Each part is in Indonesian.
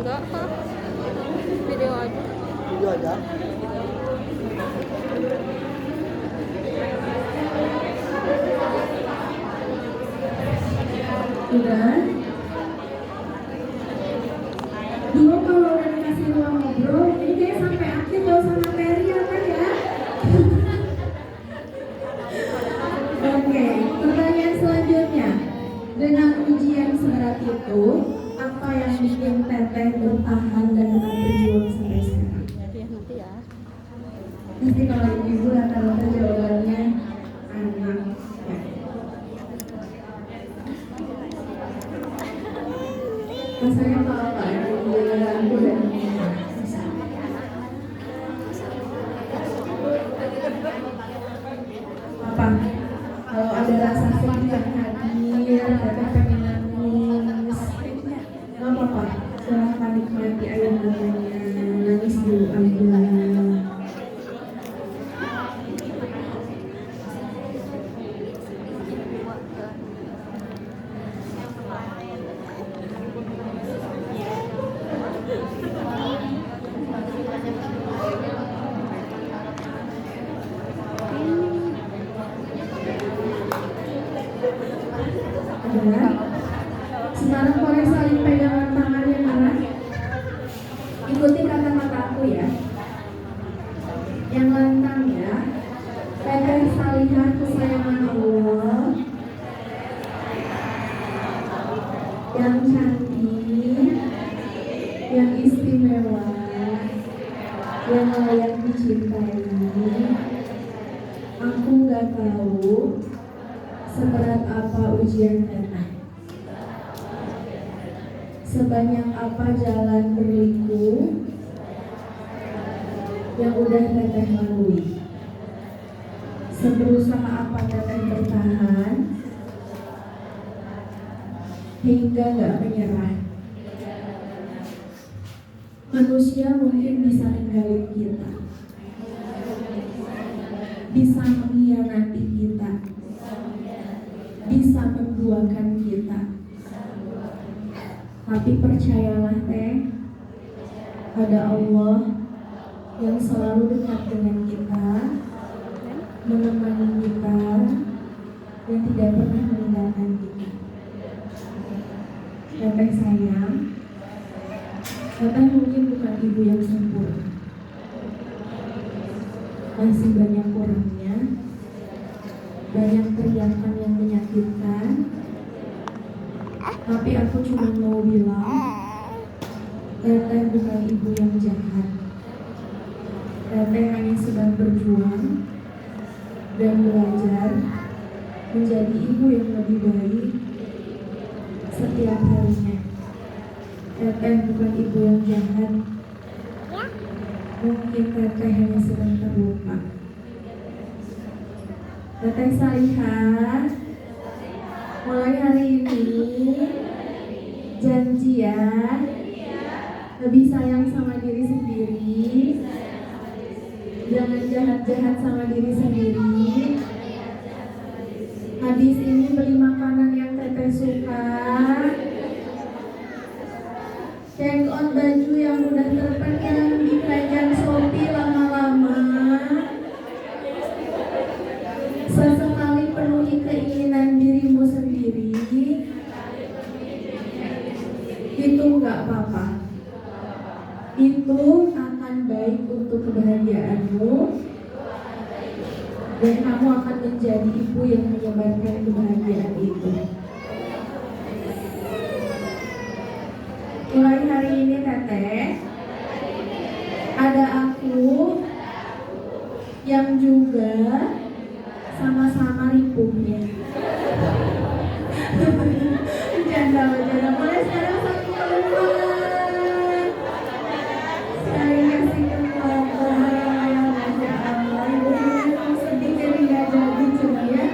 Enggak, video aja. Video aja. Udah. Dulu kalau udah dikasih ruang ngobrol, ini kayak sampai akhir gak usah materi ya kan ya. Oke, pertanyaan selanjutnya. Dengan ujian seberat itu, apa yang bikin Teteh bertahan dan tetap berjuang sampai sekarang? Nanti ya. Nanti kalau ibu rata-rata jawabannya anak. Rasanya apa ya? Aku dan apa? Kalau ada rasa sedih yang hadir, Teteh pengen nangis, nggak apa-apa. Silahkan nikmati air matanya, nangis dulu aja. Sekarang boleh saling pegangan tangan yang mana? Ikuti kata-kataku ya. Yang lantang ya. Teteh Salihah kesayangan Allah, yang cantik, yang istimewa, yang layak dicintai. Aku gak tahu seberat apa ujian Teteh, sebanyak apa jalan berliku yang udah Teteh lalui, seberusaha apa Teteh bertahan hingga gak menyerah. Manusia mungkin bisa ninggalin kita, bisa mengkhianati kita, bisa menduakan kita. Tapi percayalah Teh, ada Allah yang selalu dekat dengan kita, menemani kita, dan tidak pernah meninggalkan kita. Teteh sayang, Teteh mungkin bukan ibu yang sempurna, masih banyak kurangnya, banyak teriakan yang menyakitkan. Tapi aku cuma mau bilang, Teteh bukan ibu yang jahat. Teteh hanya sedang berjuang dan belajar menjadi ibu yang lebih baik setiap harinya. Teteh bukan ibu yang jahat. Mungkin Teteh hanya sedang terluka. Teteh Salihah, mulai hari ini janji ya, lebih sayang sama diri sendiri, jangan jahat-jahat sama diri sendiri. Habis ini beli makanan yang Teteh suka, check out baju yang udah terpendam di keranjang Shopee lama-lama. Sesekali penuhi keinginan dirimu sendiri. Itu nggak apa-apa. Itu akan baik untuk kebahagiaanmu, dan kamu akan menjadi ibu yang menyebarkan kebahagiaan itu. Mulai hari ini Teteh, ada aku yang juga sama-sama ripuhnya. Bercanda. Mulai sekarang satu keluar. Saya kasih keluar. Masya Allah. Ibu sedih jadi gak jadi coba ya.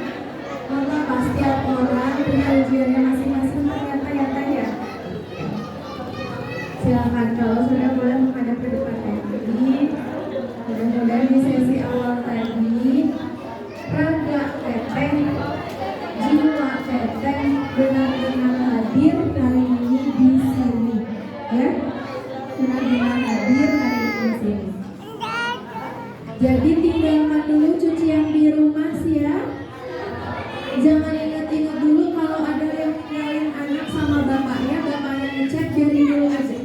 Maka pasti orang punya ujiannya masing-masing ternyata ya Teh ya. Silakan kalau sudah boleh menghadap ke depan tadi. Mudah-mudahan di sesi awal tadi raga Teteh, jiwa Teteh benar-benar hadir hari ini di sini, ya, benar-benar hadir hari ini di sini. Jadi tinggalkan dulu cucian di rumah sih ya. Jangan ingat-ingat dulu kalau ada yang ninggalin anak sama bapaknya ngechat biarin dulu aja.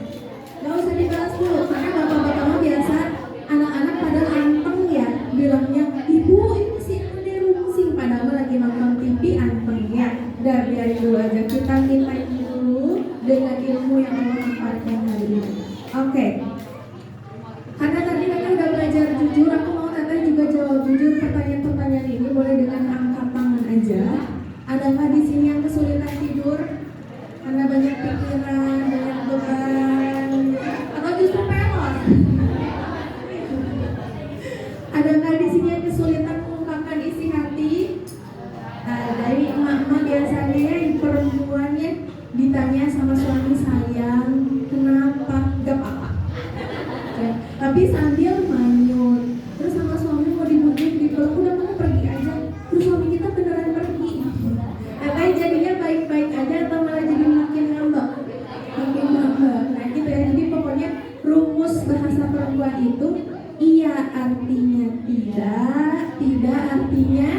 Gak usah dibalas dulu, karena bapak-bapak mah biasa anak-anak pada anteng ya, bilangnya ibu ini si Ade rungsing, padahal lagi nonton TV anteng ya. Udah biarin dulu aja, kita nilai dulu dengan ilmu yang Allah hamparkan hari ini. Oke. Karena tadi Teteh udah belajar jujur, aku mau Teteh juga jawab jujur pertanyaan-pertanyaan ini, boleh dengan angkat tangan aja. Ada nggak di sini yang kesulitan tidur? Karena banyak pikiran, banyak beban, atau justru pelor? Ada nggak di sini yang kesulitan mengungkapkan isi hati? Dari emak-emak biasanya ya, perempuannya ditanya sama suami sayang, kenapa? Gak apa-apa. Ya, tapi sambil manyun, terus sama suami mau dibujuk, dipeluk, udah kamu pergi aja. Terus suami kita beneran pergi. Katanya jadinya baik-baik aja atau malah jadi makin ngambek? Makin ngambek. Nah gitu ya, jadi pokoknya rumus bahasa perempuan itu iya artinya tidak, tidak artinya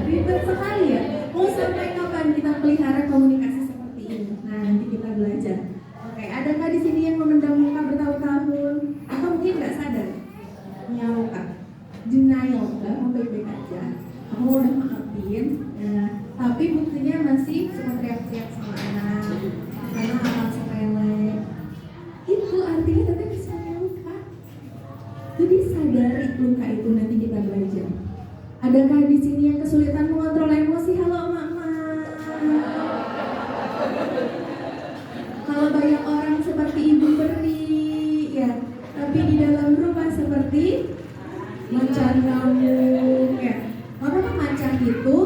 ribet sekali ya. Mau sampai kapan kita pelihara komunikasi seperti ini? Nah nanti kita belajar. Oke, ada nggak di sini yang memendam muka bertahun-tahun? Atau mungkin nggak sadar? Nyauka, denial, nggak mau baik-baik aja. Kamu udah maafin, nah, tapi buktinya masih suka teriak-teriak sama anak karena hal sepele. Itu artinya Teteh bisa luka. Jadi sadari luka itu, nanti kita belajar. Adakah di sini yang kesulitan mengontrol emosi? Halo mama. Kalau banyak orang seperti ibu peri, ya, tapi di dalam rumah seperti macan ngamuk, ya. Orang macan itu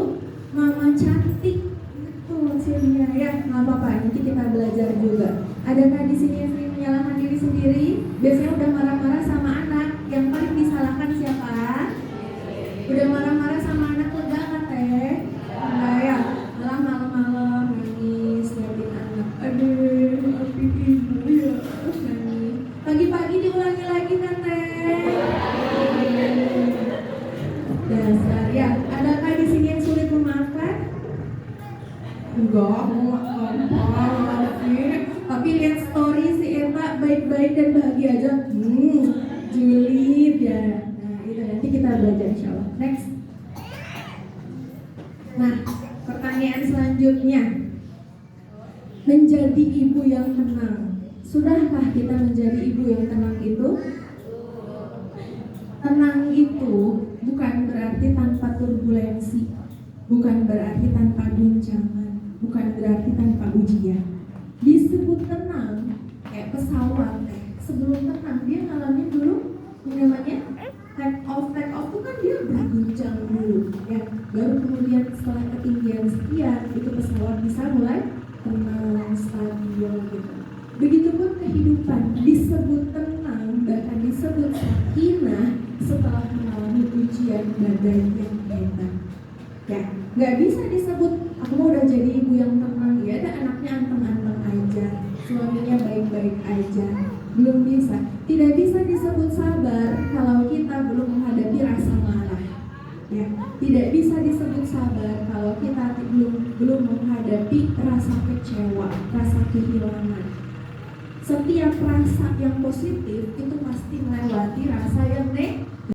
mama cantik, itu maksudnya ya. Nggak apa-apa, nanti kita belajar juga. Adakah di sini yang sering menyalahkan diri sendiri? Biasanya udah marah-marah sama anak, yang paling disalahkan siapa? Udah marah-marah sama anak lega kan Teh? Enggak ya? Malah malam-malam nangis liatin anak. Aduh, tapi ibu ya nangis. Pagi enggak, maafin. Tapi lihat story si Eta baik-baik dan bahagia aja. Julid ya. Nah itu nanti kita belajar insya Allah. Next. Nah pertanyaan selanjutnya, menjadi ibu yang tenang. Sudahkah kita menjadi ibu yang tenang itu? Tenang itu bukan berarti tanpa turbulensi, bukan berarti tanpa guncangan, bukan berarti tanpa ujian. Disebut tenang kayak pesawat, sebelum tenang dia ngalamin dulu yang namanya take off itu kan dia berguncang dulu ya, baru kemudian setelah ketinggian sekian itu pesawat bisa mulai tenang, stabil gitu. Begitupun kehidupan disebut tenang, bahkan disebut sakinah setelah mengalami ujian badai yang hebat. Ya, nggak bisa disebut aku mau udah jadi ibu yang tenang, ya ada anaknya anteng-anteng aja, suaminya baik-baik aja, belum bisa. Tidak bisa disebut sabar kalau kita belum menghadapi rasa marah. Ya, tidak bisa disebut sabar kalau kita belum menghadapi rasa kecewa, rasa kehilangan. Setiap rasa yang positif itu pasti melewati rasa yang negatif.